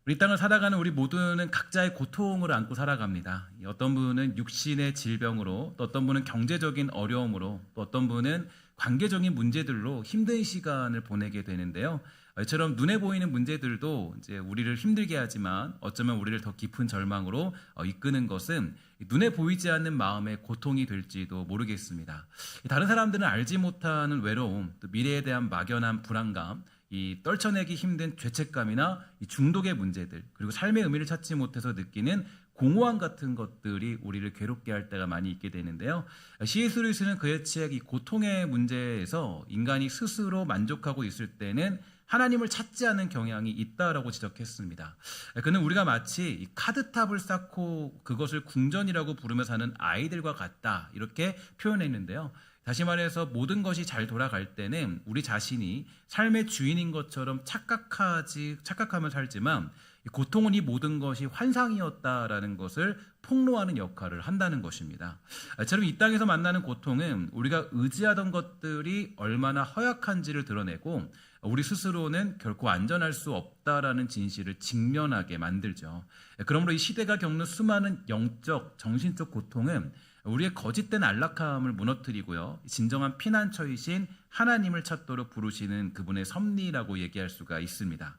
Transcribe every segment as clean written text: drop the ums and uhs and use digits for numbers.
우리 땅을 살아가는 우리 모두는 각자의 고통을 안고 살아갑니다. 어떤 분은 육신의 질병으로, 또 어떤 분은 경제적인 어려움으로, 또 어떤 분은 관계적인 문제들로 힘든 시간을 보내게 되는데요. 이처럼 눈에 보이는 문제들도 이제 우리를 힘들게 하지만 어쩌면 우리를 더 깊은 절망으로 이끄는 것은 눈에 보이지 않는 마음의 고통이 될지도 모르겠습니다. 다른 사람들은 알지 못하는 외로움, 또 미래에 대한 막연한 불안감, 이 떨쳐내기 힘든 죄책감이나 이 중독의 문제들, 그리고 삶의 의미를 찾지 못해서 느끼는 공허함 같은 것들이 우리를 괴롭게 할 때가 많이 있게 되는데요. C.S. 루이스는 그의 책 이 고통의 문제에서 인간이 스스로 만족하고 있을 때는 하나님을 찾지 않는 경향이 있다라고 지적했습니다. 그는 우리가 마치 카드탑을 쌓고 그것을 궁전이라고 부르며 사는 아이들과 같다, 이렇게 표현했는데요. 다시 말해서 모든 것이 잘 돌아갈 때는 우리 자신이 삶의 주인인 것처럼 착각하며 살지만, 고통은 이 모든 것이 환상이었다라는 것을 폭로하는 역할을 한다는 것입니다. 저처럼 이 땅에서 만나는 고통은 우리가 의지하던 것들이 얼마나 허약한지를 드러내고, 우리 스스로는 결코 안전할 수 없다라는 진실을 직면하게 만들죠. 그러므로 이 시대가 겪는 수많은 영적, 정신적 고통은 우리의 거짓된 안락함을 무너뜨리고요, 진정한 피난처이신 하나님을 찾도록 부르시는 그분의 섭리라고 얘기할 수가 있습니다.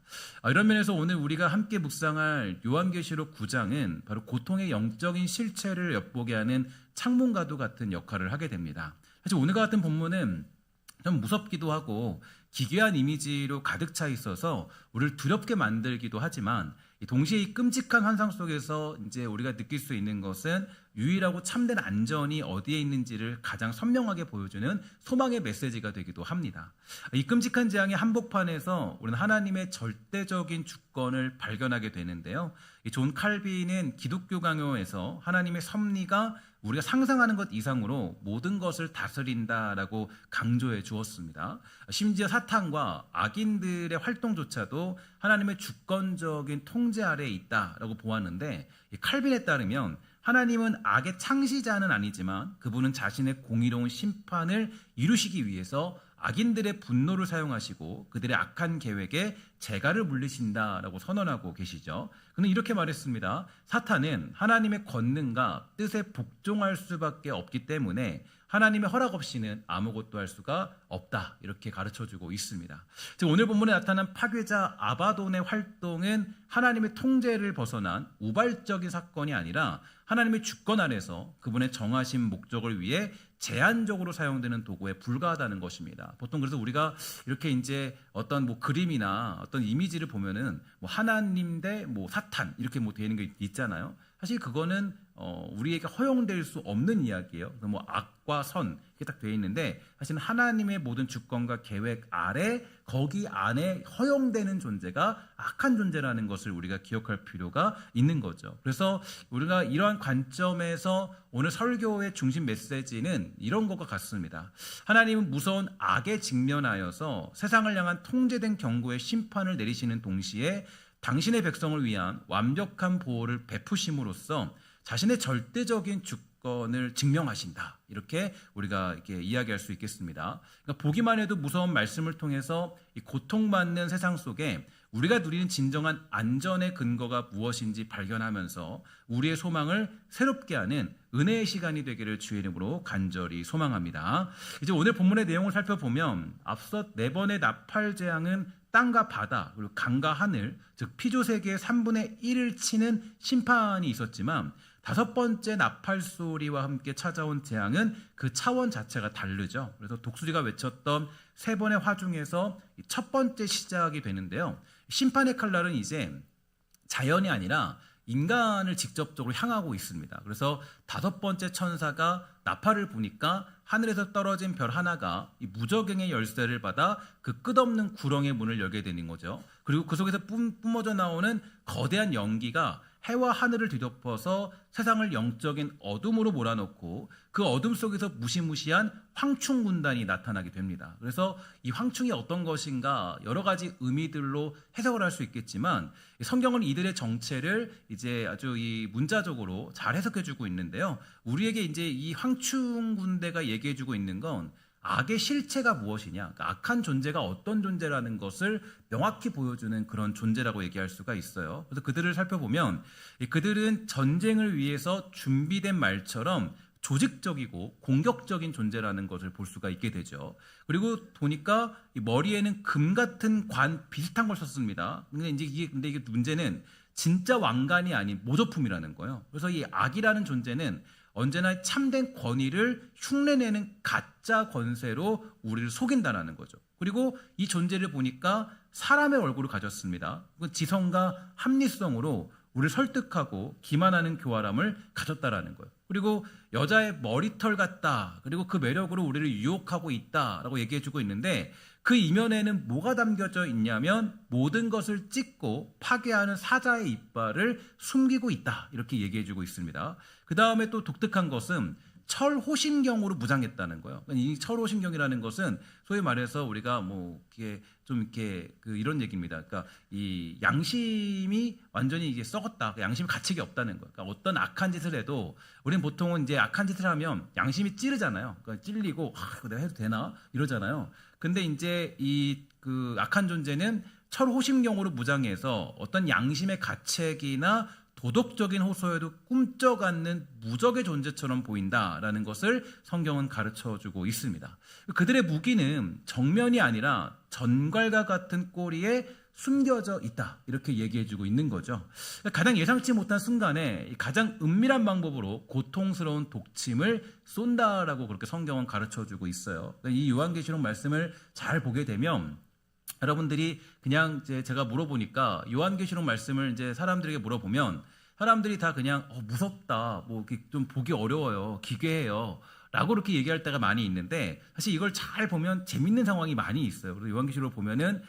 이런 면에서 오늘 우리가 함께 묵상할 요한계시록 9장은 바로 고통의 영적인 실체를 엿보게 하는 창문과도 같은 역할을 하게 됩니다. 사실 오늘과 같은 본문은 좀 무섭기도 하고 기괴한 이미지로 가득 차 있어서 우리를 두렵게 만들기도 하지만, 동시에 이 끔찍한 환상 속에서 이제 우리가 느낄 수 있는 것은 유일하고 참된 안전이 어디에 있는지를 가장 선명하게 보여주는 소망의 메시지가 되기도 합니다. 이 끔찍한 재앙의 한복판에서 우리는 하나님의 절대적인 주권을 발견하게 되는데요. 이 존 칼빈은 기독교 강요에서 하나님의 섭리가 우리가 상상하는 것 이상으로 모든 것을 다스린다라고 강조해 주었습니다. 심지어 사탄과 악인들의 활동조차도 하나님의 주권적인 통제 아래에 있다라고 보았는데, 칼빈에 따르면 하나님은 악의 창시자는 아니지만 그분은 자신의 공의로운 심판을 이루시기 위해서 악인들의 분노를 사용하시고 그들의 악한 계획에 재갈을 물리신다라고 선언하고 계시죠. 그는 이렇게 말했습니다. 사탄은 하나님의 권능과 뜻에 복종할 수밖에 없기 때문에 하나님의 허락 없이는 아무것도 할 수가 없다, 이렇게 가르쳐주고 있습니다. 즉 오늘 본문에 나타난 파괴자 아바돈의 활동은 하나님의 통제를 벗어난 우발적인 사건이 아니라 하나님의 주권 안에서 그분의 정하신 목적을 위해 제한적으로 사용되는 도구에 불과하다는 것입니다. 보통 그래서 우리가 이렇게 이제 어떤 그림이나 어떤 이미지를 보면은 하나님 대 사탄 이렇게 되는 게 있잖아요. 사실 그거는 우리에게 허용될 수 없는 이야기예요. 악과 선 이렇게 딱 되어 있는데, 사실은 하나님의 모든 주권과 계획 아래 거기 안에 허용되는 존재가 악한 존재라는 것을 우리가 기억할 필요가 있는 거죠. 그래서 우리가 이러한 관점에서 오늘 설교의 중심 메시지는 이런 것과 같습니다. 하나님은 무서운 악에 직면하여서 세상을 향한 통제된 경고의 심판을 내리시는 동시에 당신의 백성을 위한 완벽한 보호를 베푸심으로써 자신의 절대적인 주권을 증명하신다, 이렇게 우리가 이렇게 이야기할 수 있겠습니다. 그러니까 보기만 해도 무서운 말씀을 통해서 이 고통받는 세상 속에 우리가 누리는 진정한 안전의 근거가 무엇인지 발견하면서 우리의 소망을 새롭게 하는 은혜의 시간이 되기를 주의 이름으로 간절히 소망합니다. 이제 오늘 본문의 내용을 살펴보면 앞서 4번의 나팔 재앙은 땅과 바다, 그리고 강과 하늘, 즉 피조세계의 3분의 1을 치는 심판이 있었지만 5번째 나팔 소리와 함께 찾아온 재앙은 그 차원 자체가 다르죠. 그래서 독수리가 외쳤던 3번의 화중에서 첫 번째 시작이 되는데요. 심판의 칼날은 이제 자연이 아니라 인간을 직접적으로 향하고 있습니다. 그래서 5번째 천사가 나팔을 부니까 하늘에서 떨어진 별 하나가 이 무저갱의 열쇠를 받아 그 끝없는 구렁의 문을 열게 되는 거죠. 그리고 그 속에서 뿜어져 나오는 거대한 연기가 해와 하늘을 뒤덮어서 세상을 영적인 어둠으로 몰아넣고 그 어둠 속에서 무시무시한 황충 군단이 나타나게 됩니다. 그래서 이 황충이 어떤 것인가 여러 가지 의미들로 해석을 할 수 있겠지만, 성경은 이들의 정체를 이제 아주 이 문자적으로 잘 해석해주고 있는데요. 우리에게 이제 이 황충 군대가 얘기해주고 있는 건 악의 실체가 무엇이냐, 그러니까 악한 존재가 어떤 존재라는 것을 명확히 보여주는 그런 존재라고 얘기할 수가 있어요. 그래서 그들을 살펴보면 그들은 전쟁을 위해서 준비된 말처럼 조직적이고 공격적인 존재라는 것을 볼 수가 있게 되죠. 그리고 보니까 이 머리에는 금 같은 관 비슷한 걸 썼습니다. 근데 이게 문제는 진짜 왕관이 아닌 모조품이라는 거예요. 그래서 이 악이라는 존재는 언제나 참된 권위를 흉내내는 가짜 권세로 우리를 속인다는 거죠. 그리고 이 존재를 보니까 사람의 얼굴을 가졌습니다. 지성과 합리성으로 우리를 설득하고 기만하는 교활함을 가졌다라는 거예요. 그리고 여자의 머리털 같다. 그리고 그 매력으로 우리를 유혹하고 있다라고 얘기해주고 있는데 그 이면에는 뭐가 담겨져 있냐면 모든 것을 찢고 파괴하는 사자의 이빨을 숨기고 있다. 이렇게 얘기해주고 있습니다. 그 다음에 또 독특한 것은 철호심경으로 무장했다는 거예요. 이 철호심경이라는 것은 소위 말해서 우리가 뭐 이게 좀 이렇게 이런 얘기입니다. 그러니까 이 양심이 완전히 이제 썩었다. 양심이 가책이 없다는 거예요. 그러니까 어떤 악한 짓을 해도 우리는 보통은 이제 악한 짓을 하면 양심이 찌르잖아요. 그러니까 찔리고 이거 내가 해도 되나 이러잖아요. 근데 이제 이 악한 존재는 철호심경으로 무장해서 어떤 양심의 가책이나 도덕적인 호소에도 꿈쩍 않는 무적의 존재처럼 보인다라는 것을 성경은 가르쳐주고 있습니다. 그들의 무기는 정면이 아니라 전갈과 같은 꼬리에 숨겨져 있다 이렇게 얘기해주고 있는 거죠. 가장 예상치 못한 순간에 가장 은밀한 방법으로 고통스러운 독침을 쏜다라고 그렇게 성경은 가르쳐주고 있어요. 이 요한계시록 말씀을 잘 보게 되면 여러분들이 그냥 제가 물어보니까 요한계시록 말씀을 이제 사람들에게 물어보면 사람들이 다 그냥 무섭다, 뭐 좀 보기 어려워요, 기괴해요 라고 그렇게 얘기할 때가 많이 있는데 사실 이걸 잘 보면 재밌는 상황이 많이 있어요. 그래서 요한계시록을 보면은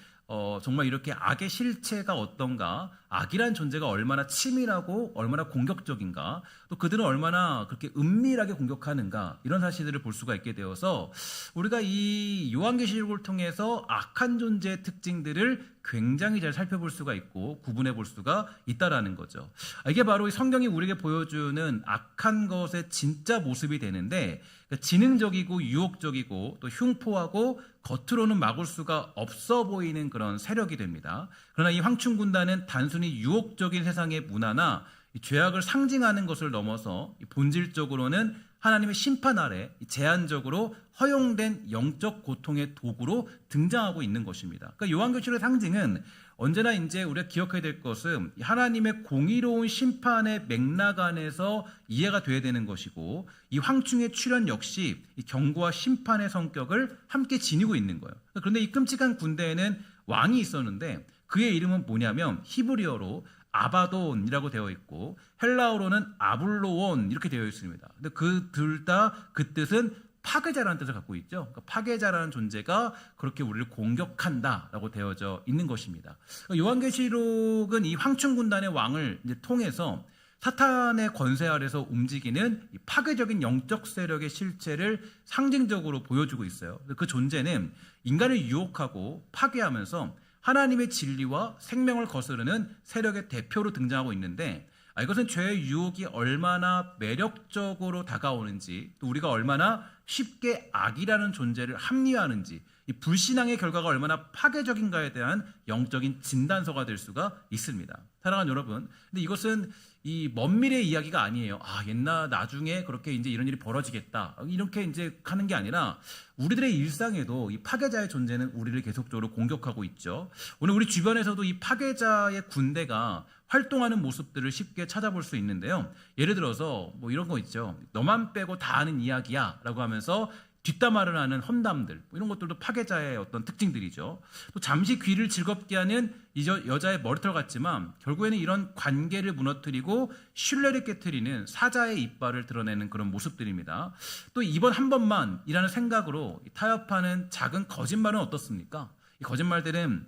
정말 이렇게 악의 실체가 어떤가, 악이란 존재가 얼마나 치밀하고 얼마나 공격적인가, 또 그들은 얼마나 그렇게 은밀하게 공격하는가 이런 사실들을 볼 수가 있게 되어서 우리가 이 요한계시록을 통해서 악한 존재의 특징들을 굉장히 잘 살펴볼 수가 있고 구분해 볼 수가 있다라는 거죠. 이게 바로 성경이 우리에게 보여주는 악한 것의 진짜 모습이 되는데 지능적이고 유혹적이고 또 흉포하고 겉으로는 막을 수가 없어 보이는 그런 세력이 됩니다. 그러나 이 황충군단은 단순히 유혹적인 세상의 문화나 죄악을 상징하는 것을 넘어서 본질적으로는 하나님의 심판 아래 제한적으로 허용된 영적 고통의 도구로 등장하고 있는 것입니다. 그러니까 요한계시록의 상징은 언제나 이제 우리가 기억해야 될 것은 하나님의 공의로운 심판의 맥락 안에서 이해가 돼야 되는 것이고 이 황충의 출현 역시 이 경고와 심판의 성격을 함께 지니고 있는 거예요. 그런데 이 끔찍한 군대에는 왕이 있었는데 그의 이름은 뭐냐면 히브리어로 아바돈이라고 되어 있고 헬라어로는 아블로온 이렇게 되어 있습니다. 근데 그 둘 다 그 뜻은 파괴자라는 뜻을 갖고 있죠. 그러니까 파괴자라는 존재가 그렇게 우리를 공격한다라고 되어져 있는 것입니다. 요한계시록은 이 황충군단의 왕을 이제 통해서 사탄의 권세 아래서 움직이는 이 파괴적인 영적 세력의 실체를 상징적으로 보여주고 있어요. 그 존재는 인간을 유혹하고 파괴하면서 하나님의 진리와 생명을 거스르는 세력의 대표로 등장하고 있는데 이것은 죄의 유혹이 얼마나 매력적으로 다가오는지 또 우리가 얼마나 쉽게 악이라는 존재를 합리화하는지 이 불신앙의 결과가 얼마나 파괴적인가에 대한 영적인 진단서가 될 수가 있습니다. 사랑하는 여러분, 근데 이것은 이 먼 미래의 이야기가 아니에요. 옛날 나중에 그렇게 이제 이런 일이 벌어지겠다 이렇게 이제 하는 게 아니라 우리들의 일상에도 이 파괴자의 존재는 우리를 계속적으로 공격하고 있죠. 오늘 우리 주변에서도 이 파괴자의 군대가 활동하는 모습들을 쉽게 찾아볼 수 있는데요. 예를 들어서 뭐 이런 거 있죠. 너만 빼고 다 아는 이야기야 라고 하면서 뒷담화를 하는 험담들, 이런 것들도 파괴자의 어떤 특징들이죠. 또 잠시 귀를 즐겁게 하는 이 여자의 머리털 같지만 결국에는 이런 관계를 무너뜨리고 신뢰를 깨트리는 사자의 이빨을 드러내는 그런 모습들입니다. 또 이번 한 번만이라는 생각으로 타협하는 작은 거짓말은 어떻습니까? 이 거짓말들은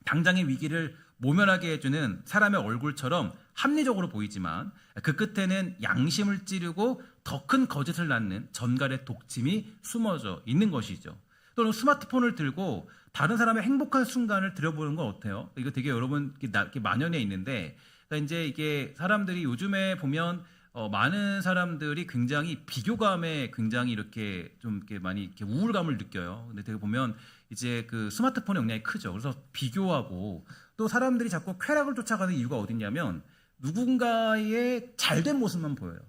당장의 위기를 모면하게 해주는 사람의 얼굴처럼 합리적으로 보이지만 그 끝에는 양심을 찌르고 더 큰 거짓을 낳는 전갈의 독침이 숨어져 있는 것이죠. 또는 스마트폰을 들고 다른 사람의 행복한 순간을 들여보는 건 어때요? 이거 되게 여러분 이렇게 만연해 있는데, 그러니까 이제 이게 사람들이 요즘에 보면 많은 사람들이 굉장히 비교감에 굉장히 이렇게 좀 이렇게 많이 이렇게 우울감을 느껴요. 근데 되게 보면 이제 그 스마트폰의 영향이 크죠. 그래서 비교하고 또 사람들이 자꾸 쾌락을 쫓아가는 이유가 어딨냐면 누군가의 잘된 모습만 보여요.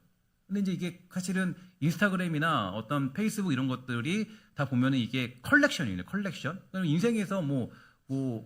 근데 이제 이게 사실은 인스타그램이나 어떤 페이스북 이런 것들이 다 보면은 이게 컬렉션이에요. 컬렉션. 인생에서 뭐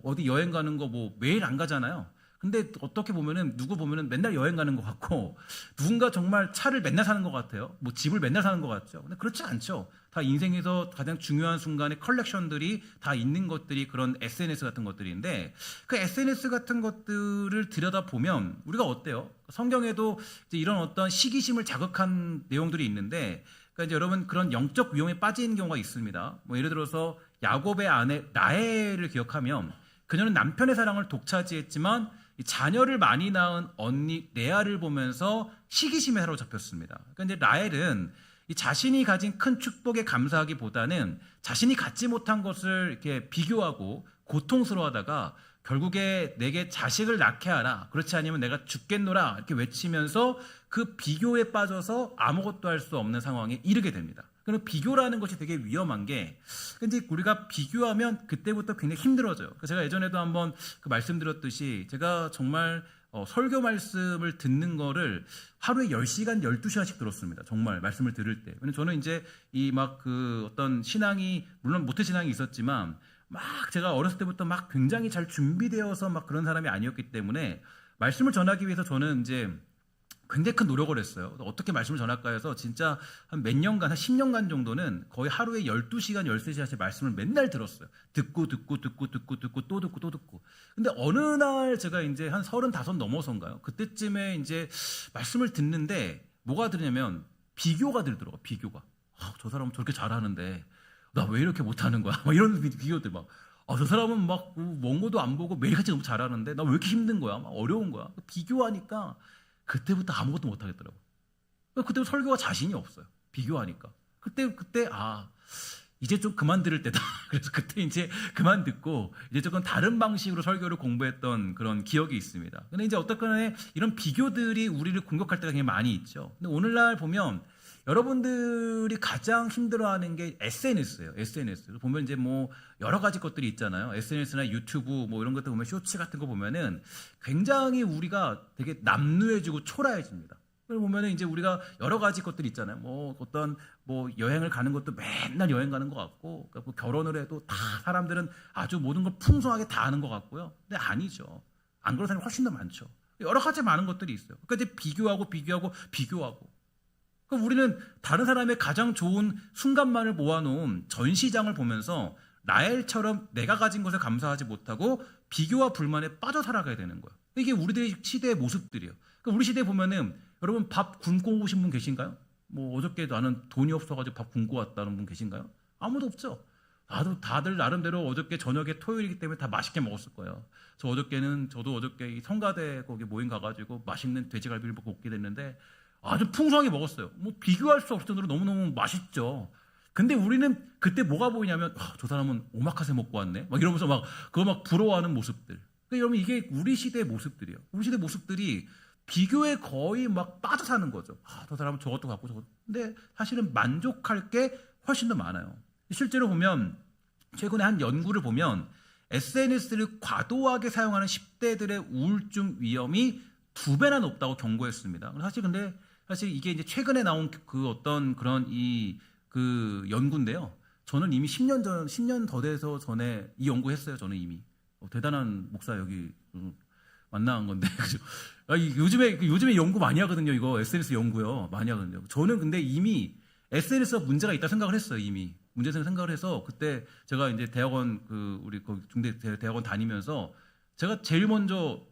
어디 여행 가는 거 뭐 매일 안 가잖아요. 근데 어떻게 보면은 누구 보면은 맨날 여행 가는 것 같고 누군가 정말 차를 맨날 사는 것 같아요. 뭐 집을 맨날 사는 것 같죠. 근데 그렇지 않죠. 다 인생에서 가장 중요한 순간에 컬렉션들이 다 있는 것들이 그런 SNS 같은 것들인데 그 SNS 같은 것들을 들여다 보면 우리가 어때요? 성경에도 이제 이런 어떤 시기심을 자극한 내용들이 있는데 그러니까 이제 여러분 그런 영적 위험에 빠진 경우가 있습니다. 뭐 예를 들어서 야곱의 아내 라헬을 기억하면 그녀는 남편의 사랑을 독차지했지만 자녀를 많이 낳은 언니 레아를 보면서 시기심에 사로잡혔습니다. 그러니까 이제 라헬은 이 자신이 가진 큰 축복에 감사하기보다는 자신이 갖지 못한 것을 이렇게 비교하고 고통스러워하다가 결국에 내게 자식을 낳게 하라. 그렇지 않으면 내가 죽겠노라. 이렇게 외치면서 그 비교에 빠져서 아무것도 할 수 없는 상황에 이르게 됩니다. 그럼 비교라는 것이 되게 위험한 게, 근데 우리가 비교하면 그때부터 굉장히 힘들어져요. 제가 예전에도 한번 그 말씀드렸듯이 제가 정말 설교 말씀을 듣는 거를 하루에 10시간, 12시간씩 들었습니다. 정말 말씀을 들을 때. 왜냐면 저는 이제 이 막 그 어떤 신앙이, 물론 모태 신앙이 있었지만 막 제가 어렸을 때부터 막 굉장히 잘 준비되어서 막 그런 사람이 아니었기 때문에 말씀을 전하기 위해서 저는 이제 굉장히 큰 노력을 했어요. 어떻게 말씀을 전할까 해서 진짜 한 몇 년간, 한 10년간 정도는 거의 하루에 12시간, 13시간씩 말씀을 맨날 들었어요. 듣고 또 듣고. 근데 어느 날 제가 이제 한 35 넘어서인가요? 그때쯤에 이제 말씀을 듣는데 뭐가 들냐면 비교가 들더라고요. 비교가. 저 사람은 저렇게 잘하는데 나 왜 이렇게 못하는 거야? 막 이런 비교들 막. 저 사람은 막 원고도 안 보고 매일같이 너무 잘하는데 나 왜 이렇게 힘든 거야? 막 어려운 거야? 비교하니까 그때부터 아무것도 못 하겠더라고요. 그때부터 설교가 자신이 없어요. 비교하니까. 그때 이제 좀 그만 들을 때다. 그래서 그때 이제 그만 듣고 이제 조금 다른 방식으로 설교를 공부했던 그런 기억이 있습니다. 근데 이제 어떻거나 이런 비교들이 우리를 공격할 때가 굉장히 많이 있죠. 근데 오늘날 보면 여러분들이 가장 힘들어하는 게 SNS예요. SNS 보면 이제 뭐 여러 가지 것들이 있잖아요. SNS나 유튜브 뭐 이런 것들 보면 쇼츠 같은 거 보면은 굉장히 우리가 되게 남루해지고 초라해집니다. 그걸 보면은 이제 우리가 여러 가지 것들이 있잖아요. 뭐 어떤 뭐 여행을 가는 것도 맨날 여행 가는 것 같고, 그러니까 뭐 결혼을 해도 다 사람들은 아주 모든 걸 풍성하게 다 하는 것 같고요. 근데 아니죠. 안 그런 사람이 훨씬 더 많죠. 여러 가지 많은 것들이 있어요. 그러니까 이제 비교하고. 그럼 우리는 다른 사람의 가장 좋은 순간만을 모아놓은 전시장을 보면서 라헬처럼 내가 가진 것에 감사하지 못하고 비교와 불만에 빠져 살아가야 되는 거예요. 이게 우리들의 시대의 모습들이에요. 그러니까 우리 시대에 보면은 여러분 밥 굶고 오신 분 계신가요? 뭐 어저께 나는 돈이 없어가지고 밥 굶고 왔다는 분 계신가요? 아무도 없죠. 다들 나름대로 어저께 저녁에 토요일이기 때문에 다 맛있게 먹었을 거예요. 저도 어저께 이 성가대 거기 모임 가가지고 맛있는 돼지갈비를 먹고 오게 됐는데 아주 풍성하게 먹었어요. 뭐 비교할 수 없을 정도로 너무너무 맛있죠. 근데 우리는 그때 뭐가 보이냐면 저 사람은 오마카세 먹고 왔네. 막 이러면서 막 그거 막 부러워하는 모습들. 그러니까 여러분 이게 우리 시대의 모습들이에요. 우리 시대 모습들이 비교에 거의 막 빠져 사는 거죠. 저 사람은 저것도 갖고 저것도. 근데 사실은 만족할 게 훨씬 더 많아요. 실제로 보면 최근에 한 연구를 보면 SNS를 과도하게 사용하는 10대들의 우울증 위험이 2배나 높다고 경고했습니다. 사실 이게 이제 최근에 나온 그 어떤 그런 그 연구인데요. 저는 이미 10년 더 돼서 전에 이 연구했어요. 저는 이미. 대단한 목사 여기 만나는 건데. 그죠? 요즘에 연구 많이 하거든요. 이거 SNS 연구요. 많이 하거든요. 저는 근데 이미 SNS가 문제가 있다 생각을 했어요. 이미. 문제성 생각을 해서 그때 제가 이제 대학원 우리 중대 대학원 다니면서 제가 제일 먼저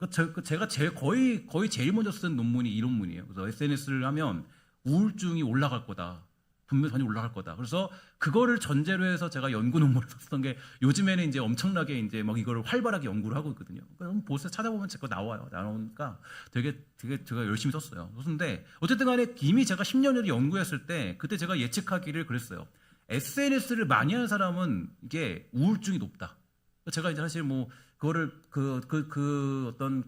거의 제일 먼저 쓴 논문이 이 논문이에요. 그래서 SNS를 하면 우울증이 올라갈 거다. 분명히 올라갈 거다. 그래서 그거를 전제로 해서 제가 연구 논문을 썼던 게 요즘에는 이제 엄청나게 이제 막 이거를 활발하게 연구를 하고 있거든요. 그럼 보세요. 찾아보면 제 거 나오니까 되게 제가 열심히 썼어요. 썼는데 어쨌든 간에 이미 제가 10년 전에 연구했을 때 그때 제가 예측하기를 그랬어요. SNS를 많이 하는 사람은 이게 우울증이 높다. 제가 이제 사실 뭐 그거를 어떤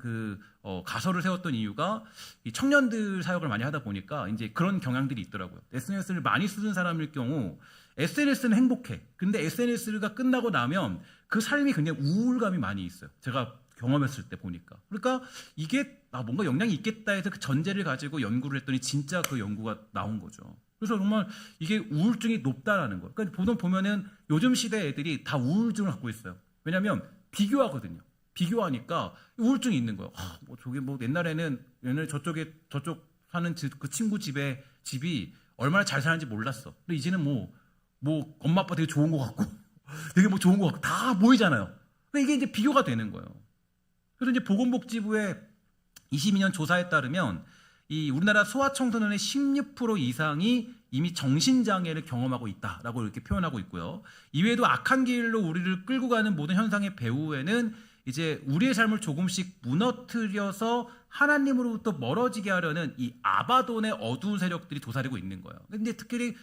가설을 세웠던 이유가 이 청년들 사역을 많이 하다 보니까 이제 그런 경향들이 있더라고요. SNS를 많이 쓰는 사람일 경우 SNS는 행복해. 근데 SNS가 끝나고 나면 그 삶이 굉장히 우울감이 많이 있어요. 제가 경험했을 때 보니까. 그러니까 이게 뭔가 영향이 있겠다 해서 그 전제를 가지고 연구를 했더니 진짜 그 연구가 나온 거죠. 그래서 정말 이게 우울증이 높다라는 거. 그러니까 보면은 요즘 시대 애들이 다 우울증을 갖고 있어요. 왜냐하면 비교하거든요. 비교하니까 우울증이 있는 거예요. 저게 옛날에 저쪽 사는 그 친구 집이 얼마나 잘 사는지 몰랐어. 근데 이제는 엄마 아빠 되게 좋은 것 같고 되게 좋은 것 같고 다 보이잖아요. 그러니까 이게 이제 비교가 되는 거예요. 그래서 이제 보건복지부의 22년 조사에 따르면 이 우리나라 소아청소년의 16% 이상이 이미 정신장애를 경험하고 있다라고 이렇게 표현하고 있고요. 이외에도 악한 길로 우리를 끌고 가는 모든 현상의 배후에는 이제 우리의 삶을 조금씩 무너뜨려서 하나님으로부터 멀어지게 하려는 이 아바돈의 어두운 세력들이 도사리고 있는 거예요. 근데 특히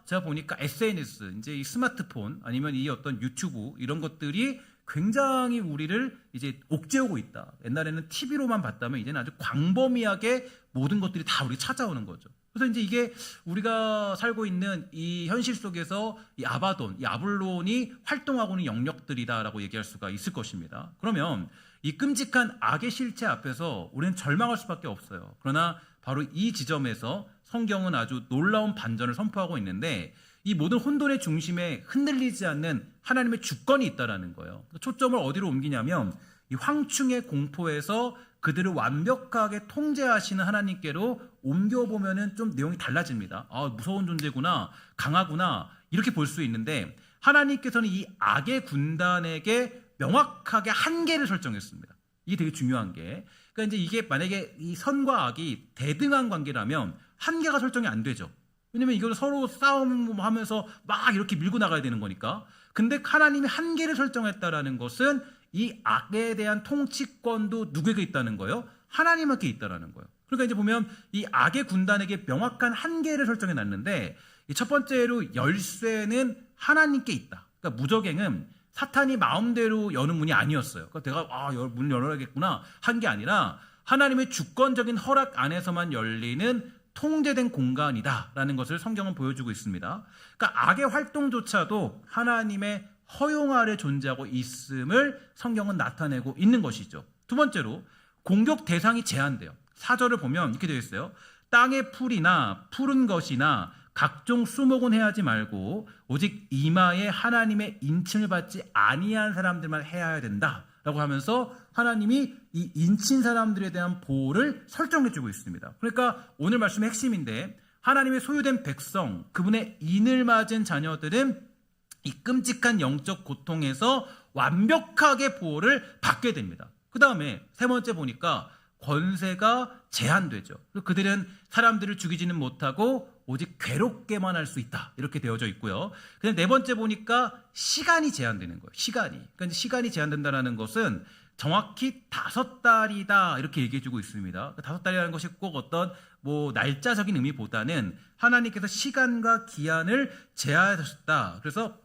제가 보니까 SNS, 이제 이 스마트폰 아니면 이 어떤 유튜브 이런 것들이 굉장히 우리를 이제 옥죄우고 있다. 옛날에는 TV로만 봤다면 이제는 아주 광범위하게 모든 것들이 다 우리 찾아오는 거죠. 그래서 이제 이게 우리가 살고 있는 이 현실 속에서 이 아바돈, 이 아블론이 활동하고 있는 영역들이다라고 얘기할 수가 있을 것입니다. 그러면 이 끔찍한 악의 실체 앞에서 우리는 절망할 수밖에 없어요. 그러나 바로 이 지점에서 성경은 아주 놀라운 반전을 선포하고 있는데 이 모든 혼돈의 중심에 흔들리지 않는 하나님의 주권이 있다라는 거예요. 초점을 어디로 옮기냐면 이 황충의 공포에서 그들을 완벽하게 통제하시는 하나님께로 옮겨보면은 좀 내용이 달라집니다. 무서운 존재구나, 강하구나 이렇게 볼 수 있는데 하나님께서는 이 악의 군단에게 명확하게 한계를 설정했습니다. 이게 되게 중요한 게, 그러니까 이제 이게 만약에 이 선과 악이 대등한 관계라면 한계가 설정이 안 되죠. 왜냐면 이걸 서로 싸움하면서 막 이렇게 밀고 나가야 되는 거니까. 근데 하나님이 한계를 설정했다라는 것은 이 악에 대한 통치권도 누구에게 있다는 거예요? 하나님께 있다라는 거예요. 그러니까 이제 보면 이 악의 군단에게 명확한 한계를 설정해 놨는데 첫 번째로 열쇠는 하나님께 있다. 그러니까 무저갱은 사탄이 마음대로 여는 문이 아니었어요. 그러니까 내가 문 열어야겠구나 한 게 아니라 하나님의 주권적인 허락 안에서만 열리는 통제된 공간이다라는 것을 성경은 보여주고 있습니다. 그러니까 악의 활동조차도 하나님의 허용 아래 존재하고 있음을 성경은 나타내고 있는 것이죠. 두 번째로 공격 대상이 제한돼요. 4절을 보면 이렇게 되어 있어요. 땅의 풀이나 푸른 것이나 각종 수목은 해하지 말고 오직 이마에 하나님의 인침을 받지 아니한 사람들만 해야 된다라고 하면서 하나님이 이 인친 사람들에 대한 보호를 설정해주고 있습니다. 그러니까 오늘 말씀의 핵심인데 하나님의 소유된 백성, 그분의 인을 맞은 자녀들은 이 끔찍한 영적 고통에서 완벽하게 보호를 받게 됩니다. 그 다음에 세 번째 보니까 권세가 제한되죠. 그들은 사람들을 죽이지는 못하고 오직 괴롭게만 할 수 있다. 이렇게 되어져 있고요. 그다음 네 번째 보니까 시간이 제한되는 거예요. 그러니까 시간이 제한된다는 것은 정확히 5달이다 이렇게 얘기해주고 있습니다. 5달이라는 것이 꼭 어떤 날짜적인 의미보다는 하나님께서 시간과 기한을 제한하셨다. 그래서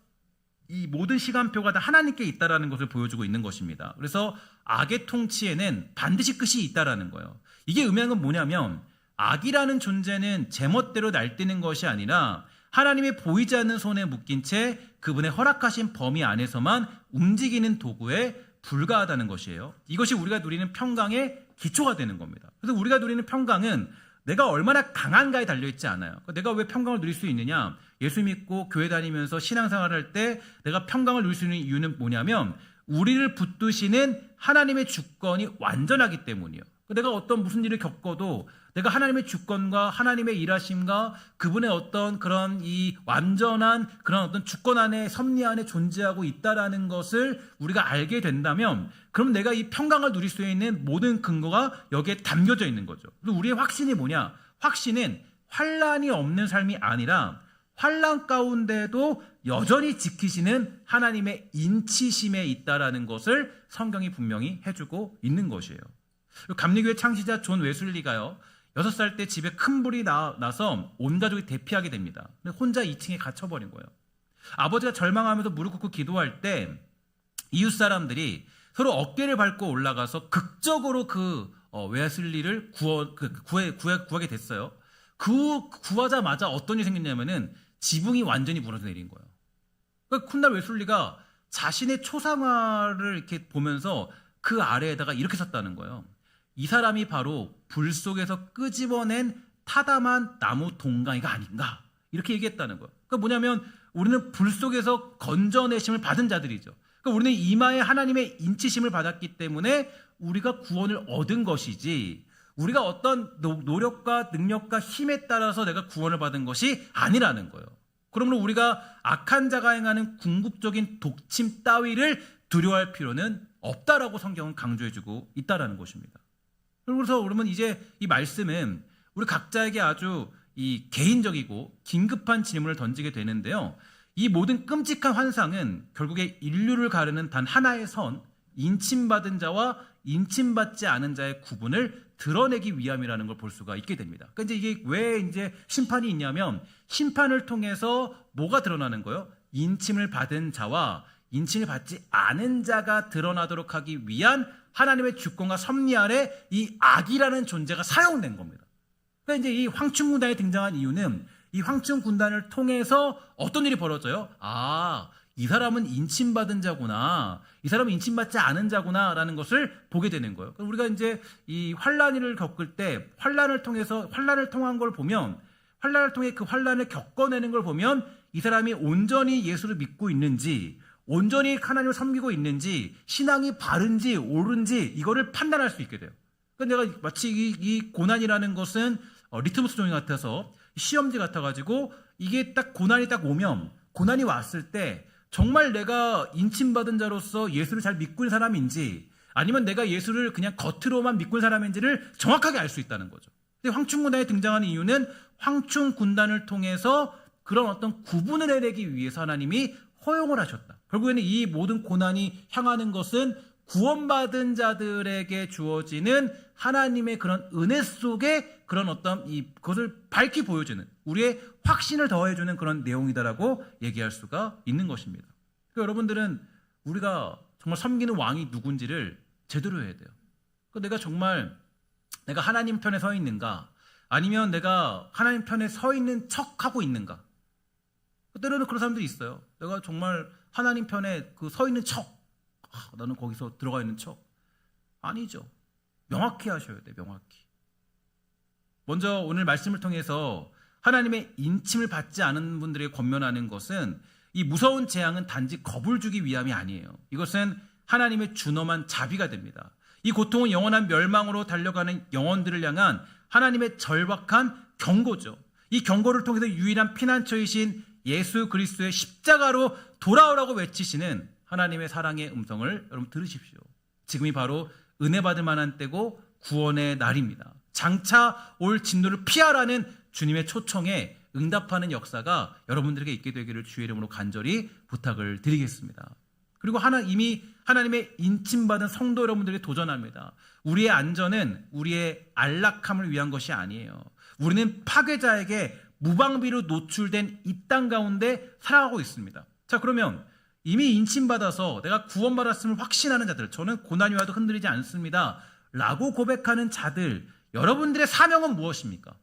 이 모든 시간표가 다 하나님께 있다라는 것을 보여주고 있는 것입니다. 그래서 악의 통치에는 반드시 끝이 있다라는 거예요. 이게 의미하는 건 뭐냐면 악이라는 존재는 제멋대로 날뛰는 것이 아니라 하나님의 보이지 않는 손에 묶인 채 그분의 허락하신 범위 안에서만 움직이는 도구에 불과하다는 것이에요. 이것이 우리가 누리는 평강의 기초가 되는 겁니다. 그래서 우리가 누리는 평강은 내가 얼마나 강한가에 달려있지 않아요. 내가 왜 평강을 누릴 수 있느냐? 예수 믿고 교회 다니면서 신앙생활을 할 때 내가 평강을 누릴 수 있는 이유는 뭐냐면 우리를 붙드시는 하나님의 주권이 완전하기 때문이에요. 내가 무슨 일을 겪어도 내가 하나님의 주권과 하나님의 일하심과 그분의 어떤 그런 이 완전한 그런 어떤 주권 안에 섭리 안에 존재하고 있다라는 것을 우리가 알게 된다면 그럼 내가 이 평강을 누릴 수 있는 모든 근거가 여기에 담겨져 있는 거죠. 그리고 우리의 확신이 뭐냐? 확신은 환난이 없는 삶이 아니라 환난 가운데도 여전히 지키시는 하나님의 인치심에 있다라는 것을 성경이 분명히 해주고 있는 것이에요. 감리교회 창시자 존 웨슬리가요 6살 때 집에 큰 불이 나서 온 가족이 대피하게 됩니다. 근데 혼자 2층에 갇혀버린 거예요. 아버지가 절망하면서 무릎 꿇고 기도할 때 이웃 사람들이 서로 어깨를 밟고 올라가서 극적으로 그 웨슬리를 구하게 됐어요. 구하자마자 어떤 일이 생겼냐면은 지붕이 완전히 무너져 내린 거예요. 그러니까 훗날 웨슬리가 자신의 초상화를 이렇게 보면서 그 아래에다가 이렇게 썼다는 거예요. 이 사람이 바로 불 속에서 끄집어낸 타담한 나무 동강이가 아닌가, 이렇게 얘기했다는 거예요. 그러니까 뭐냐면 우리는 불 속에서 건져내심을 받은 자들이죠. 그러니까 우리는 이마에 하나님의 인치심을 받았기 때문에 우리가 구원을 얻은 것이지, 우리가 어떤 노력과 능력과 힘에 따라서 내가 구원을 받은 것이 아니라는 거예요. 그러므로 우리가 악한 자가 행하는 궁극적인 독침 따위를 두려워할 필요는 없다라고 성경은 강조해주고 있다라는 것입니다. 그래서 그러면 이제 이 말씀은 우리 각자에게 아주 이 개인적이고 긴급한 질문을 던지게 되는데요. 이 모든 끔찍한 환상은 결국에 인류를 가르는 단 하나의 선, 인침받은 자와 인침받지 않은 자의 구분을 드러내기 위함이라는 걸 볼 수가 있게 됩니다. 그러니까 이제 이게 왜 이제 심판이 있냐면, 심판을 통해서 뭐가 드러나는 거예요? 인침을 받은 자와 인침을 받지 않은 자가 드러나도록 하기 위한 하나님의 주권과 섭리 아래 이 악이라는 존재가 사용된 겁니다. 그러니까 이제 이 황충군단이 등장한 이유는 이 황충군단을 통해서 어떤 일이 벌어져요? 아, 이 사람은 인침받은 자구나, 이 사람은 인침받지 않은 자구나라는 것을 보게 되는 거예요. 우리가 이제 이 환란을 겪을 때 환란을 통한 걸 보면, 환란을 통해 그 환란을 겪어내는 걸 보면 이 사람이 온전히 예수를 믿고 있는지, 온전히 하나님을 섬기고 있는지, 신앙이 바른지 옳은지 이거를 판단할 수 있게 돼요. 그러니까 내가 마치 이 고난이라는 것은 리트머스 종이 같아서, 시험지 같아가지고 이게 딱 고난이 딱 오면, 고난이 왔을 때 정말 내가 인침받은 자로서 예수를 잘 믿고 있는 사람인지, 아니면 내가 예수를 그냥 겉으로만 믿고 있는 사람인지를 정확하게 알 수 있다는 거죠. 근데 황충군단이 등장하는 이유는 황충군단을 통해서 그런 어떤 구분을 해내기 위해서 하나님이 허용을 하셨다. 결국에는 이 모든 고난이 향하는 것은 구원받은 자들에게 주어지는 하나님의 그런 은혜 속에 그런 어떤 그것을 밝히 보여주는, 우리의 확신을 더해주는 그런 내용이다라고 얘기할 수가 있는 것입니다. 그러니까 여러분들은 우리가 정말 섬기는 왕이 누군지를 제대로 해야 돼요. 그러니까 내가 정말 내가 하나님 편에 서 있는가, 아니면 내가 하나님 편에 서 있는 척하고 있는가. 때로는 그런 사람들이 있어요. 내가 정말 하나님 편에 서 있는 척, 나는 거기서 들어가 있는 척. 아니죠. 명확히 하셔야 돼요. 명확히. 먼저 오늘 말씀을 통해서 하나님의 인침을 받지 않은 분들에게 권면하는 것은, 이 무서운 재앙은 단지 겁을 주기 위함이 아니에요. 이것은 하나님의 준엄한 자비가 됩니다. 이 고통은 영원한 멸망으로 달려가는 영혼들을 향한 하나님의 절박한 경고죠. 이 경고를 통해서 유일한 피난처이신 예수 그리스도의 십자가로 돌아오라고 외치시는 하나님의 사랑의 음성을 여러분 들으십시오. 지금이 바로 은혜 받을 만한 때고 구원의 날입니다. 장차 올 진노를 피하라는 주님의 초청에 응답하는 역사가 여러분들에게 있게 되기를 주의 이름으로 간절히 부탁을 드리겠습니다. 그리고 이미 하나님의 인침받은 성도 여러분들에게 도전합니다. 우리의 안전은 우리의 안락함을 위한 것이 아니에요. 우리는 파괴자에게 무방비로 노출된 이 땅 가운데 살아가고 있습니다. 자, 그러면 이미 인침받아서 내가 구원받았음을 확신하는 자들, 저는 고난이 와도 흔들리지 않습니다 라고 고백하는 자들, 여러분들의 사명은 무엇입니까?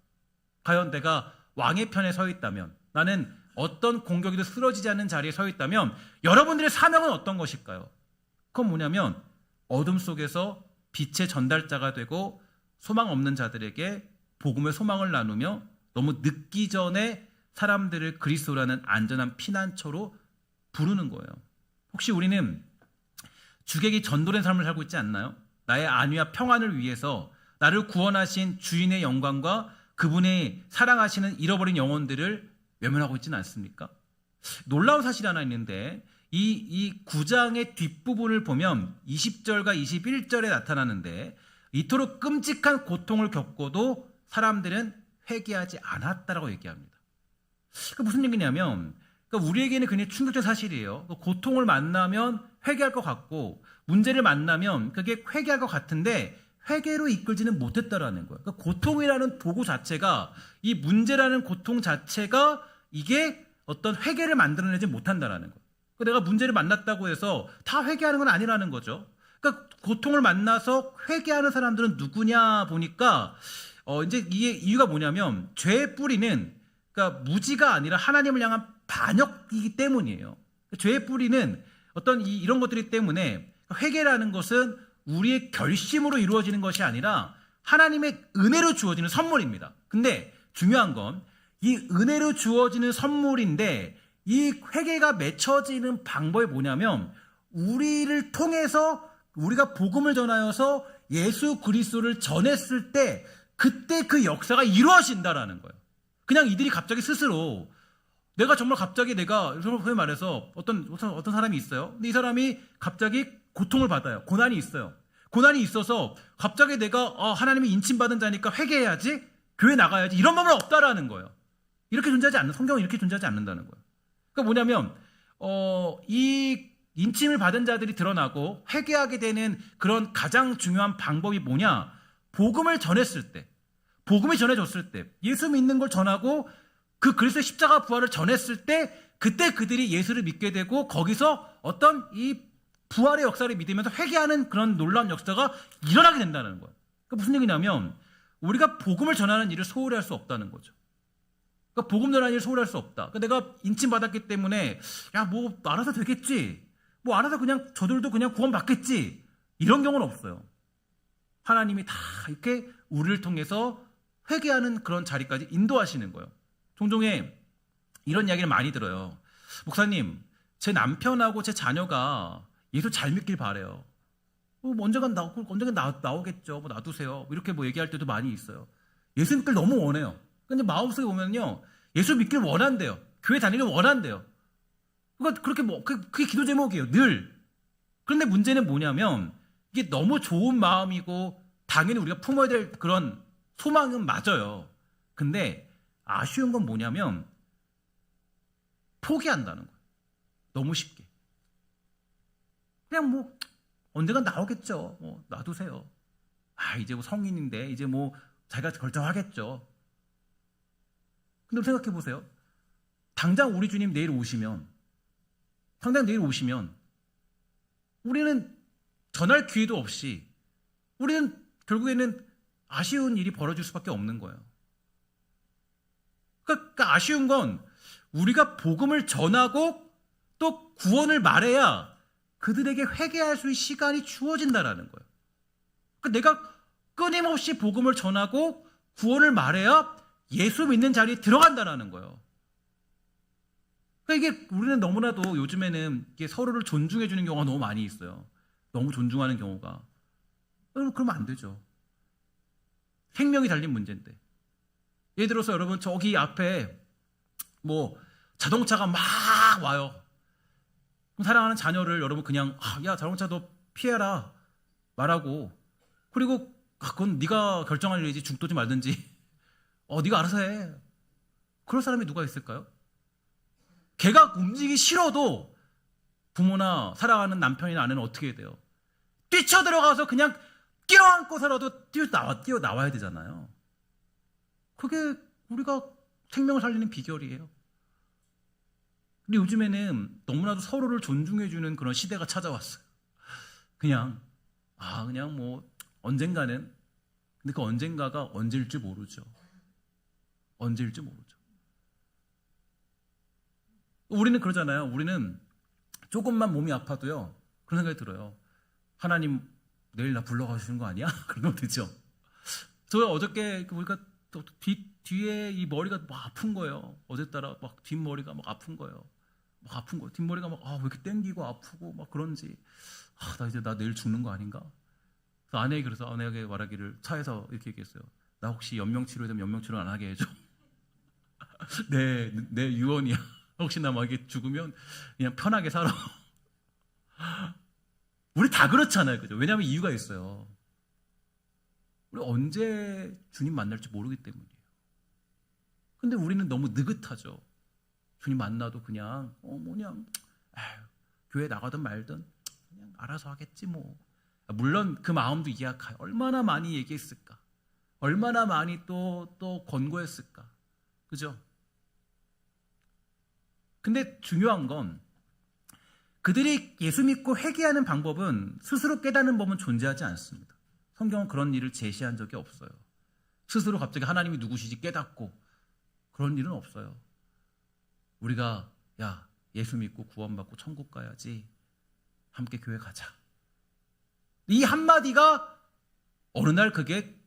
과연 내가 왕의 편에 서 있다면, 나는 어떤 공격에도 쓰러지지 않는 자리에 서 있다면 여러분들의 사명은 어떤 것일까요? 그건 뭐냐면 어둠 속에서 빛의 전달자가 되고 소망 없는 자들에게 복음의 소망을 나누며 너무 늦기 전에 사람들을 그리스도라는 안전한 피난처로 부르는 거예요. 혹시 우리는 주객이 전도된 삶을 살고 있지 않나요? 나의 안위와 평안을 위해서 나를 구원하신 주인의 영광과 그분의 사랑하시는 잃어버린 영혼들을 외면하고 있지는 않습니까? 놀라운 사실이 하나 있는데, 이 9장의 뒷부분을 보면 20절과 21절에 나타나는데, 이토록 끔찍한 고통을 겪고도 사람들은 회개하지 않았다라고 얘기합니다. 그러니까 무슨 얘기냐면, 그러니까 우리에게는 굉장히 충격적인 사실이에요. 고통을 만나면 회개할 것 같고, 문제를 만나면 그게 회개할 것 같은데 회개로 이끌지는 못했다라는 거예요. 그러니까 고통이라는 도구 자체가, 이 문제라는 고통 자체가 이게 어떤 회개를 만들어내지 못한다라는 거예요. 그러니까 내가 문제를 만났다고 해서 다 회개하는 건 아니라는 거죠. 그러니까 고통을 만나서 회개하는 사람들은 누구냐 보니까 이제 이게 이유가 뭐냐면 죄의 뿌리는 그러니까 무지가 아니라 하나님을 향한 반역이기 때문이에요. 죄의 뿌리는 어떤 이런 것들이 때문에 회개라는 것은 우리의 결심으로 이루어지는 것이 아니라 하나님의 은혜로 주어지는 선물입니다. 근데 중요한 건 이 은혜로 주어지는 선물인데 이 회개가 맺혀지는 방법이 뭐냐면 우리를 통해서 우리가 복음을 전하여서 예수 그리스도를 전했을 때 그때 그 역사가 이루어진다라는 거예요. 그냥 이들이 갑자기 스스로 내가 정말 갑자기 내가 소위 말해서 어떤 사람이 있어요. 근데 이 사람이 갑자기 고통을 받아요. 고난이 있어요. 고난이 있어서 갑자기 내가 하나님이 인침받은 자니까 회개해야지, 교회 나가야지, 이런 마음은 없다라는 거예요. 이렇게 존재하지 않는, 성경은 이렇게 존재하지 않는다는 거예요. 그러니까 뭐냐면 이 인침을 받은 자들이 드러나고 회개하게 되는 그런 가장 중요한 방법이 뭐냐? 복음을 전했을 때, 복음이 전해졌을 때, 예수 믿는 걸 전하고 그 그리스도의 십자가 부활을 전했을 때 그때 그들이 예수를 믿게 되고 거기서 어떤 이 부활의 역사를 믿으면서 회개하는 그런 놀라운 역사가 일어나게 된다는 거예요. 그러니까 무슨 얘기냐면 우리가 복음을 전하는 일을 소홀히 할 수 없다는 거죠. 그러니까 복음 전하는 일을 소홀히 할 수 없다. 그러니까 내가 인침받았기 때문에 야, 뭐 알아서 되겠지, 뭐 알아서 그냥 저들도 그냥 구원 받겠지, 이런 경우는 없어요. 하나님이 다 이렇게 우리를 통해서 회개하는 그런 자리까지 인도하시는 거예요. 종종에 이런 이야기를 많이 들어요. 목사님, 제 남편하고 제 자녀가 예수 잘 믿길 바래요. 뭐 언젠간 나오겠죠. 뭐 놔두세요. 이렇게 뭐 얘기할 때도 많이 있어요. 예수 믿길 너무 원해요. 근데 마음속에 보면요, 예수 믿길 원한대요. 교회 다니길 원한대요. 그러니까 그렇게 그게 기도 제목이에요, 늘. 그런데 문제는 뭐냐면 이게 너무 좋은 마음이고 당연히 우리가 품어야 될 그런 소망은 맞아요. 근데 아쉬운 건 뭐냐면 포기한다는 거예요. 너무 쉽게. 그냥 뭐 언젠간 나오겠죠. 뭐 놔두세요. 이제 뭐 성인인데 이제 뭐 자기가 결정하겠죠. 근데 생각해 보세요. 당장 우리 주님 내일 오시면 우리는 전할 기회도 없이 우리는 결국에는 아쉬운 일이 벌어질 수밖에 없는 거예요. 그러니까 아쉬운 건 우리가 복음을 전하고 또 구원을 말해야 그들에게 회개할 수 있는 시간이 주어진다라는 거예요. 그러니까 내가 끊임없이 복음을 전하고 구원을 말해야 예수 믿는 자리에 들어간다라는 거예요. 그러니까 이게 우리는 너무나도 요즘에는 이게 서로를 존중해 주는 경우가 너무 많이 있어요. 너무 존중하는 경우가. 그러면 안 되죠. 생명이 달린 문제인데. 예를 들어서 여러분 저기 앞에 뭐 자동차가 막 와요. 그럼 사랑하는 자녀를 여러분 그냥 야, 자동차 너 피해라 말하고, 그리고 그건 네가 결정할 일이지, 죽든지 말든지 네가 알아서 해. 그럴 사람이 누가 있을까요? 걔가 움직이기 싫어도 부모나 사랑하는 남편이나 아내는 어떻게 해야 돼요? 뛰쳐들어가서 그냥 끼어안고서라도 뛰어나와야 되잖아요. 그게 우리가 생명을 살리는 비결이에요. 근데 요즘에는 너무나도 서로를 존중해주는 그런 시대가 찾아왔어요. 그냥 뭐 언젠가는, 근데 그 언젠가가 언제일지 모르죠. 우리는 그러잖아요. 우리는 조금만 몸이 아파도요, 그런 생각이 들어요. 하나님 내일 나 불러가시는 거 아니야? 그런 거 되죠. 저 어저께 보니까 뒤에 이 머리가 막 아픈 거예요. 어제따라 막 뒷머리가 막 아픈 거예요. 뒷머리가 막 왜 이렇게 땡기고 아프고 막 그런지, 나 내일 죽는 거 아닌가? 그래서 아내에게 말하기를, 차에서 이렇게 얘기했어요. 나 혹시 연명치료되면 연명치료 안 하게 해줘. 내 유언이야. 혹시나 막 이게 죽으면 그냥 편하게 살아. 우리 다 그렇잖아요, 그죠? 왜냐하면 이유가 있어요. 우리 언제 주님 만날지 모르기 때문이에요. 근데 우리는 너무 느긋하죠. 주님 만나도 그냥 교회 나가든 말든 그냥 알아서 하겠지 뭐. 물론 그 마음도 이해해요. 얼마나 많이 얘기했을까, 얼마나 많이 또 권고했을까, 그죠? 근데 중요한 건 그들이 예수 믿고 회개하는 방법은 스스로 깨닫는 법은 존재하지 않습니다. 성경은 그런 일을 제시한 적이 없어요. 스스로 갑자기 하나님이 누구시지 깨닫고 그런 일은 없어요. 우리가 야 예수 믿고 구원받고 천국 가야지, 함께 교회 가자, 이 한마디가 어느 날 그게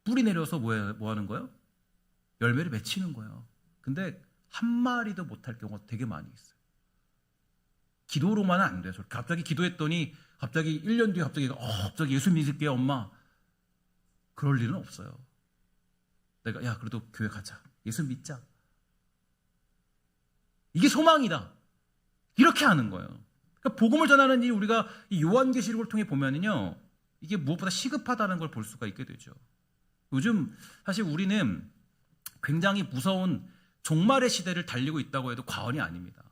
뿌리 내려서 뭐 하는 거예요? 열매를 맺히는 거예요. 근데 한 마리도 못할 경우가 되게 많이 있어요. 기도로만은 안 돼요. 갑자기 기도했더니 갑자기 1년 뒤에 갑자기 예수 믿을게요 엄마, 그럴 일은 없어요. 내가 야 그래도 교회 가자, 예수 믿자, 이게 소망이다, 이렇게 하는 거예요. 그러니까 복음을 전하는 일, 우리가 이 요한계시록을 통해 보면은요, 이게 무엇보다 시급하다는 걸 볼 수가 있게 되죠. 요즘 사실 우리는 굉장히 무서운 종말의 시대를 달리고 있다고 해도 과언이 아닙니다.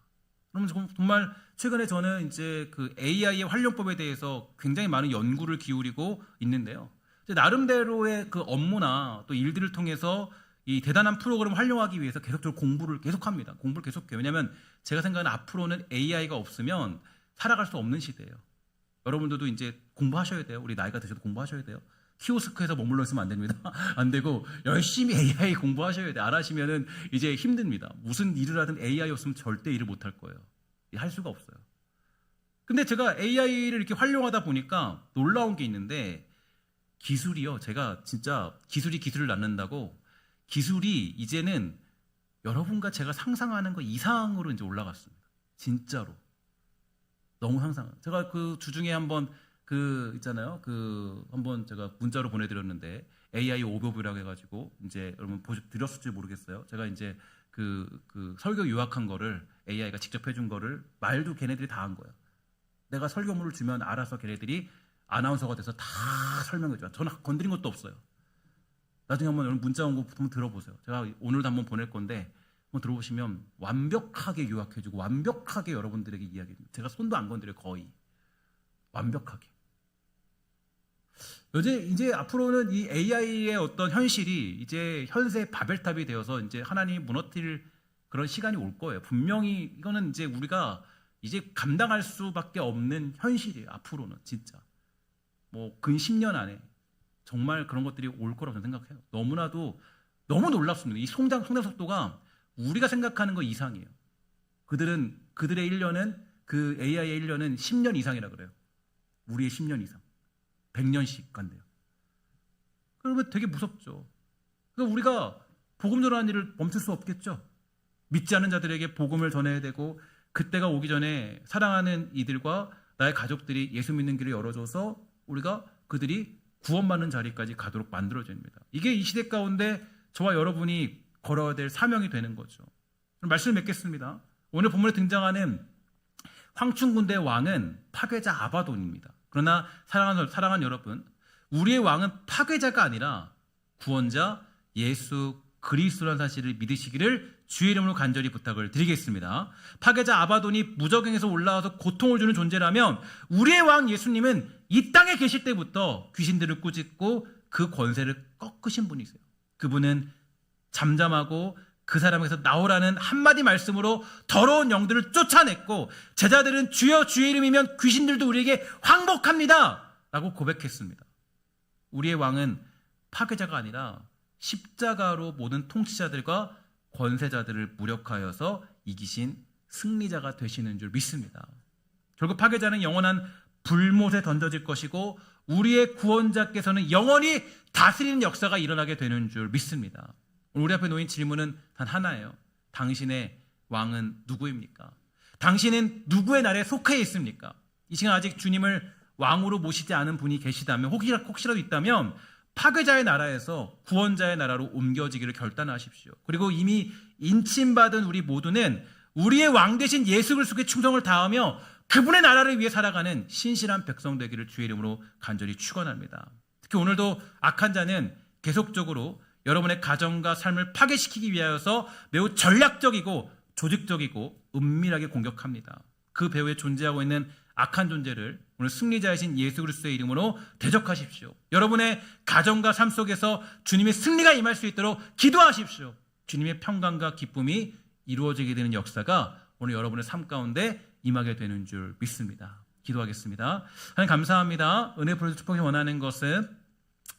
그러면 정말 최근에 저는 이제 그 AI의 활용법에 대해서 굉장히 많은 연구를 기울이고 있는데요. 나름대로의 그 업무나 또 일들을 통해서 이 대단한 프로그램을 활용하기 위해서 계속적으로 공부를 계속합니다. 공부를 계속해요. 왜냐하면 제가 생각하는 앞으로는 AI가 없으면 살아갈 수 없는 시대예요. 여러분들도 이제 공부하셔야 돼요. 우리 나이가 드셔도 공부하셔야 돼요. 키오스크에서 머물러 있으면 안 됩니다. 안 되고 열심히 AI 공부하셔야 돼요. 안 하시면은 이제 힘듭니다. 무슨 일을 하든 AI 없으면 절대 일을 못 할 거예요. 할 수가 없어요. 근데 제가 AI를 이렇게 활용하다 보니까 놀라운 게 있는데, 기술이요, 제가 진짜 기술을 낳는다고 기술이 이제는 여러분과 제가 상상하는 것 이상으로 이제 올라갔습니다. 진짜로. 너무 상상. 제가 그 주중에 한번 그 있잖아요. 그 한번 제가 문자로 보내드렸는데 AI 오버뷰라고 해가지고 이제 여러분 드렸을지 모르겠어요. 제가 이제 그 설교 요약한 거를 AI가 직접 해준 거를 말도 걔네들이 다 한 거예요. 내가 설교문을 주면 알아서 걔네들이 아나운서가 돼서 다 설명해줘요. 저는 건드린 것도 없어요. 나중에 한번 여러분 문자 온 거 한번 들어보세요. 제가 오늘도 한번 보낼 건데 한번 들어보시면 완벽하게 요약해주고 완벽하게 여러분들에게 이야기해줍니다. 제가 손도 안 건드려요. 거의 완벽하게. 이제 앞으로는 이 AI의 어떤 현실이 이제 현세 바벨탑이 되어서 이제 하나님이 무너뜨릴 그런 시간이 올 거예요. 분명히 이거는 이제 우리가 이제 감당할 수밖에 없는 현실이에요. 앞으로는 진짜 뭐 근 10년 안에 정말 그런 것들이 올 거라고 저는 생각해요. 너무나도 너무 놀랍습니다. 이 성장 속도가 우리가 생각하는 것 이상이에요. 그들의 1년은 그 AI의 1년은 10년 이상이라 그래요. 우리의 10년 이상. 100년씩 간대요. 그러면 되게 무섭죠. 그러니까 우리가 복음 전하는 일을 멈출 수 없겠죠. 믿지 않는 자들에게 복음을 전해야 되고, 그때가 오기 전에 사랑하는 이들과 나의 가족들이 예수 믿는 길을 열어줘서 우리가 그들이 구원받는 자리까지 가도록 만들어집니다. 이게 이 시대 가운데 저와 여러분이 걸어야 될 사명이 되는 거죠. 말씀을 맺겠습니다. 오늘 본문에 등장하는 황충군대의 왕은 파괴자 아바돈입니다. 그러나 사랑하는 여러분, 우리의 왕은 파괴자가 아니라 구원자 예수 그리스도라는 사실을 믿으시기를 주의 이름으로 간절히 부탁을 드리겠습니다. 파괴자 아바돈이 무저갱에서 올라와서 고통을 주는 존재라면 우리의 왕 예수님은 이 땅에 계실 때부터 귀신들을 꾸짖고 그 권세를 꺾으신 분이세요. 그분은 잠잠하고 그 사람에게서 나오라는 한마디 말씀으로 더러운 영들을 쫓아냈고, 제자들은 주여 주의 이름이면 귀신들도 우리에게 항복합니다 라고 고백했습니다. 우리의 왕은 파괴자가 아니라 십자가로 모든 통치자들과 권세자들을 무력하여서 이기신 승리자가 되시는 줄 믿습니다. 결국 파괴자는 영원한 불못에 던져질 것이고, 우리의 구원자께서는 영원히 다스리는 역사가 일어나게 되는 줄 믿습니다. 우리 앞에 놓인 질문은 단 하나예요. 당신의 왕은 누구입니까? 당신은 누구의 나라에 속해 있습니까? 이 시간 아직 주님을 왕으로 모시지 않은 분이 계시다면, 혹시라도 있다면 파괴자의 나라에서 구원자의 나라로 옮겨지기를 결단하십시오. 그리고 이미 인침받은 우리 모두는 우리의 왕 되신 예수 그리스도께 충성을 다하며 그분의 나라를 위해 살아가는 신실한 백성 되기를 주의 이름으로 간절히 축원합니다. 특히 오늘도 악한 자는 계속적으로 여러분의 가정과 삶을 파괴시키기 위하여서 매우 전략적이고 조직적이고 은밀하게 공격합니다. 그 배후에 존재하고 있는 악한 존재를 오늘 승리자이신 예수 그리스도의 이름으로 대적하십시오. 여러분의 가정과 삶 속에서 주님의 승리가 임할 수 있도록 기도하십시오. 주님의 평강과 기쁨이 이루어지게 되는 역사가 오늘 여러분의 삶 가운데 임하게 되는 줄 믿습니다. 기도하겠습니다. 하나님 감사합니다. 은혜 부르짖어 축복이 원하는 것은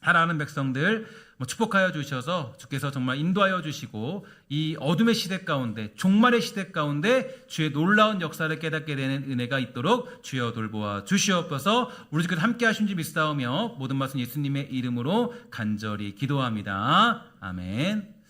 살아가는 백성들 축복하여 주셔서 주께서 정말 인도하여 주시고 이 어둠의 시대 가운데 종말의 시대 가운데 주의 놀라운 역사를 깨닫게 되는 은혜가 있도록 주여 돌보아 주시옵소서. 우리 주께서 함께 하신 줄 믿사오며 모든 말씀 예수님의 이름으로 간절히 기도합니다. 아멘.